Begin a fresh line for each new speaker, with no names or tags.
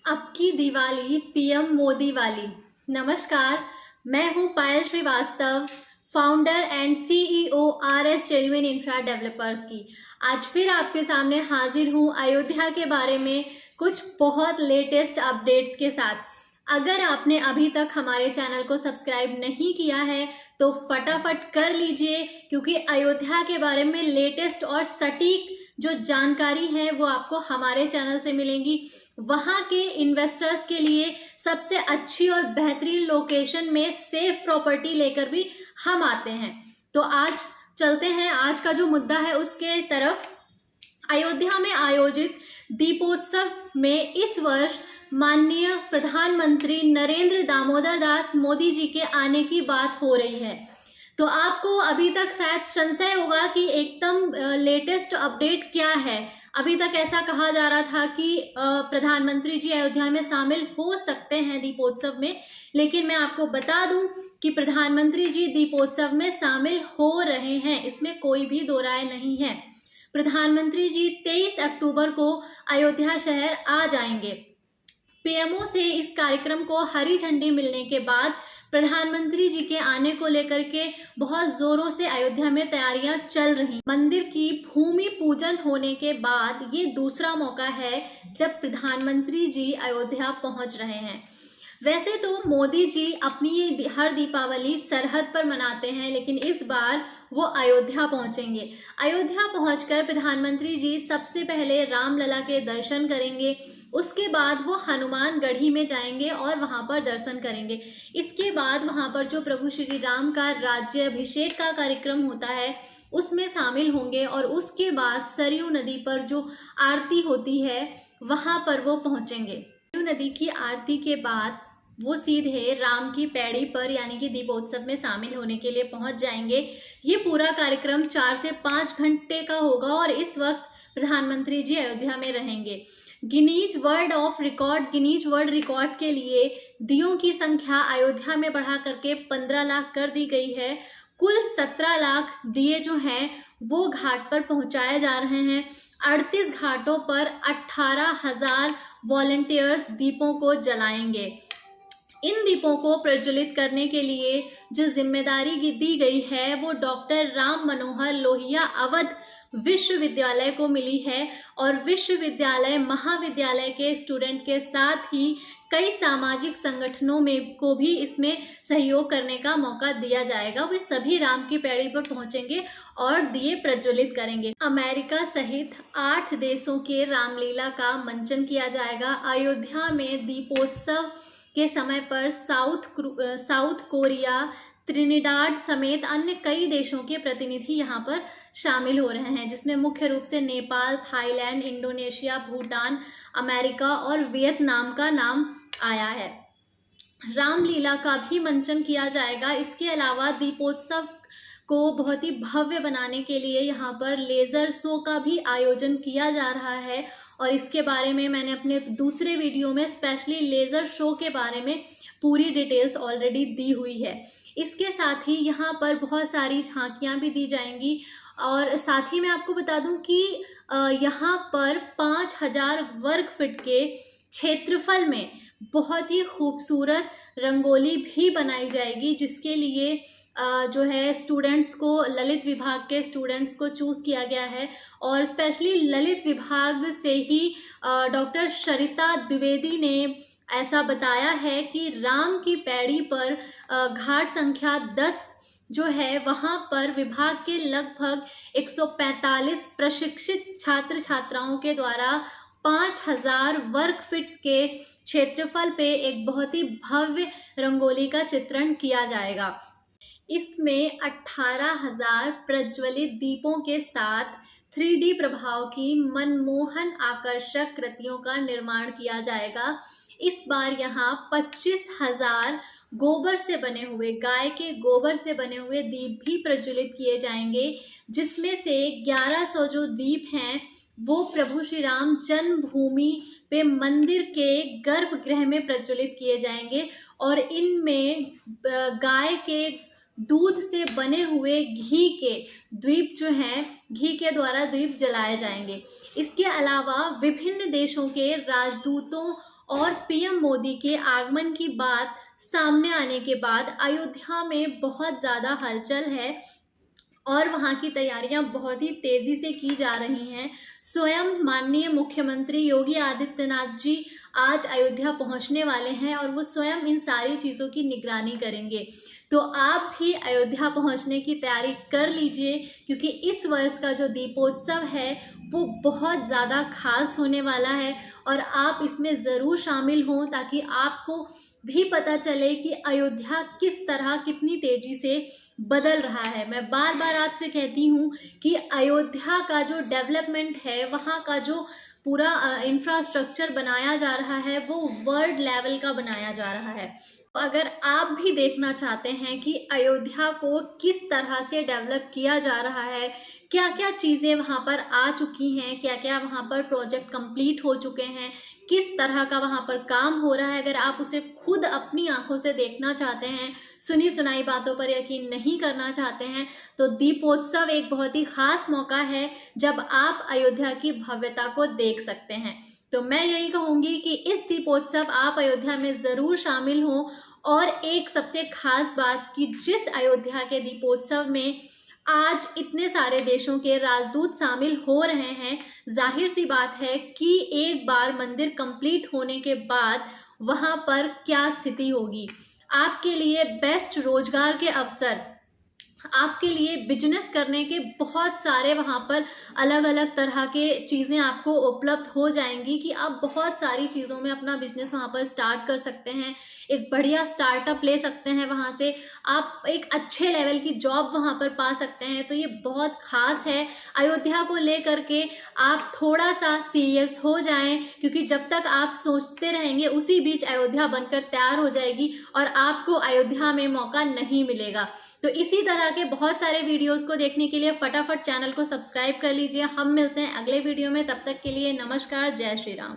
अब की दिवाली पीएम मोदी वाली। नमस्कार, मैं हूं Payal Srivastava, founder and CEO RS genuine infra developers की। आज फिर आपके सामने हाजिर हूं अयोध्या के बारे में कुछ बहुत लेटेस्ट अपडेट्स के साथ। अगर आपने अभी तक हमारे चैनल को सब्सक्राइब नहीं किया है तो फटाफट कर लीजिए, क्योंकि अयोध्या के बारे में लेटेस्ट और सटीक जो जानकारी है वो आपको हमारे चैनल से मिलेंगी। वहां के इन्वेस्टर्स के लिए सबसे अच्छी और बेहतरीन लोकेशन में सेफ प्रॉपर्टी लेकर भी हम आते हैं। तो आज चलते हैं आज का जो मुद्दा है उसके तरफ। अयोध्या में आयोजित दीपोत्सव में इस वर्ष माननीय प्रधानमंत्री नरेंद्र दामोदर दास मोदी जी के आने की बात हो रही है। तो आपको अभी तक शायद संशय होगा कि एकदम लेटेस्ट अपडेट क्या है। अभी तक ऐसा कहा जा रहा था कि प्रधानमंत्री जी अयोध्या में शामिल हो सकते हैं दीपोत्सव में, लेकिन मैं आपको बता दूं कि प्रधानमंत्री जी दीपोत्सव में शामिल हो रहे हैं, इसमें कोई भी दो राय नहीं है। प्रधानमंत्री जी 23 अक्टूबर को अयोध्या शहर आ जाएंगे। पीएमओ से इस कार्यक्रम को हरी झंडी मिलने के बाद प्रधानमंत्री जी के आने को लेकर के बहुत जोरों से अयोध्या में तैयारियां चल रही। मंदिर की भूमि पूजन होने के बाद ये दूसरा मौका है जब प्रधानमंत्री जी अयोध्या पहुंच रहे हैं। वैसे तो मोदी जी अपनी हर दीपावली सरहद पर मनाते हैं, लेकिन इस बार वो अयोध्या पहुंचेंगे। अयोध्या पहुंचकर प्रधानमंत्री जी सबसे पहले रामलला के दर्शन करेंगे, उसके बाद वो हनुमान गढ़ी में जाएंगे और वहां पर दर्शन करेंगे। इसके बाद वहां पर जो प्रभु श्री राम का राज्याभिषेक का कार्यक्रम होता है उसमें शामिल होंगे, और उसके बाद सरयू नदी पर जो आरती होती है वहां पर वो पहुंचेंगे। सरयू नदी की आरती के बाद वो सीधे राम की पैड़ी पर यानी कि दीपोत्सव में शामिल होने के लिए पहुंच जाएंगे। ये पूरा कार्यक्रम 4 से 5 घंटे का होगा और इस वक्त प्रधानमंत्री जी अयोध्या में रहेंगे। गिनीज वर्ल्ड रिकॉर्ड के लिए दियों की संख्या अयोध्या में बढ़ा करके 15 लाख कर दी गई है। कुल 17 लाख दिए जो हैं वो घाट पर पहुंचाए जा रहे हैं। 38 घाटों पर 18,000 वॉलंटियर्स दीपों को जलाएंगे। इन दीपों को प्रज्वलित करने के लिए जो जिम्मेदारी दी गई है वो डॉक्टर राम मनोहर लोहिया अवध विश्वविद्यालय को मिली है, और विश्वविद्यालय महाविद्यालय के स्टूडेंट के साथ ही कई सामाजिक संगठनों में को भी इसमें सहयोग करने का मौका दिया जाएगा। वे सभी राम की पैड़ी पर पहुंचेंगे और दिए प्रज्वलित करेंगे। अमेरिका सहित 8 देशों के रामलीला का मंचन किया जाएगा। अयोध्या में दीपोत्सव के समय पर साउथ कोरिया, त्रिनिडाद समेत अन्य कई देशों के प्रतिनिधि यहाँ पर शामिल हो रहे हैं, जिसमें मुख्य रूप से Nepal, Thailand, Indonesia, Bhutan, America और वियतनाम का नाम आया है। रामलीला का भी मंचन किया जाएगा। इसके अलावा दीपोत्सव को बहुत ही भव्य बनाने के लिए यहाँ पर लेज़र शो का भी आयोजन किया जा रहा है, और इसके बारे में मैंने अपने दूसरे वीडियो में स्पेशली लेज़र शो के बारे में पूरी डिटेल्स ऑलरेडी दी हुई है। इसके साथ ही यहाँ पर बहुत सारी झांकियाँ भी दी जाएंगी, और साथ ही मैं आपको बता दूं कि यहाँ पर 5000 वर्ग फीट के क्षेत्रफल में बहुत ही खूबसूरत रंगोली भी बनाई जाएगी, जिसके लिए जो है स्टूडेंट्स को, ललित विभाग के स्टूडेंट्स को चूज़ किया गया है। और स्पेशली ललित विभाग से ही डॉक्टर सरिता द्विवेदी ने ऐसा बताया है कि राम की पैड़ी पर घाट संख्या 10 जो है वहाँ पर विभाग के लगभग 145 प्रशिक्षित छात्र छात्राओं के द्वारा 5000 वर्ग फीट के क्षेत्रफल पे एक बहुत ही भव्य रंगोली का चित्रण किया जाएगा। इसमें 18,000 प्रज्वलित दीपों के साथ 3D प्रभाव की मनमोहन आकर्षक कृतियों का निर्माण किया जाएगा। इस बार यहाँ 25,000 गोबर से बने हुए, गाय के गोबर से बने हुए दीप भी प्रज्वलित किए जाएंगे, जिसमें से 1100 जो दीप हैं वो प्रभु श्री राम जन्मभूमि पे मंदिर के गर्भगृह में प्रज्वलित किए जाएंगे, और इनमें गाय के दूध से बने हुए घी के द्वीप जो हैं, घी के द्वारा द्वीप जलाए जाएंगे। इसके अलावा विभिन्न देशों के राजदूतों और पीएम मोदी के आगमन की बात सामने आने के बाद अयोध्या में बहुत ज़्यादा हलचल है और वहाँ की तैयारियां बहुत ही तेज़ी से की जा रही हैं। स्वयं माननीय मुख्यमंत्री योगी आदित्यनाथ जी आज अयोध्या पहुँचने वाले हैं और वो स्वयं इन सारी चीज़ों की निगरानी करेंगे। तो आप भी अयोध्या पहुँचने की तैयारी कर लीजिए, क्योंकि इस वर्ष का जो दीपोत्सव है वो बहुत ज़्यादा खास होने वाला है और आप इसमें ज़रूर शामिल हों, ताकि आपको भी पता चले कि अयोध्या किस तरह कितनी तेज़ी से बदल रहा है। मैं बार बार आपसे कहती हूँ कि अयोध्या का जो डेवलपमेंट है, वहाँ का जो पूरा इंफ्रास्ट्रक्चर बनाया जा रहा है वो वर्ल्ड लेवल का बनाया जा रहा है। तो अगर आप भी देखना चाहते हैं कि अयोध्या को किस तरह से डेवलप किया जा रहा है, क्या क्या चीज़ें वहाँ पर आ चुकी हैं, क्या क्या वहाँ पर प्रोजेक्ट कंप्लीट हो चुके हैं, किस तरह का वहाँ पर काम हो रहा है, अगर आप उसे खुद अपनी आंखों से देखना चाहते हैं, सुनी सुनाई बातों पर यकीन नहीं करना चाहते हैं, तो दीपोत्सव एक बहुत ही खास मौका है जब आप अयोध्या की भव्यता को देख सकते हैं। तो मैं यही कहूँगी कि इस दीपोत्सव आप अयोध्या में ज़रूर शामिल हों। और एक सबसे खास बात कि जिस अयोध्या के दीपोत्सव में आज इतने सारे देशों के राजदूत शामिल हो रहे हैं, जाहिर सी बात है कि एक बार मंदिर कंप्लीट होने के बाद वहाँ पर क्या स्थिति होगी। आपके लिए बेस्ट रोजगार के अवसर, आपके लिए बिजनेस करने के बहुत सारे वहाँ पर अलग अलग तरह के चीज़ें आपको उपलब्ध हो जाएंगी कि आप बहुत सारी चीज़ों में अपना बिजनेस वहाँ पर स्टार्ट कर सकते हैं, एक बढ़िया स्टार्टअप ले सकते हैं, वहाँ से आप एक अच्छे लेवल की जॉब वहाँ पर पा सकते हैं। तो ये बहुत ख़ास है। अयोध्या को लेकर के आप थोड़ा सा सीरियस हो जाएं, क्योंकि जब तक आप सोचते रहेंगे उसी बीच अयोध्या बनकर तैयार हो जाएगी और आपको अयोध्या में मौका नहीं मिलेगा। तो इसी तरह के बहुत सारे वीडियोस को देखने के लिए फटाफट चैनल को सब्सक्राइब कर लीजिए। हम मिलते हैं अगले वीडियो में, तब तक के लिए नमस्कार, जय श्री राम।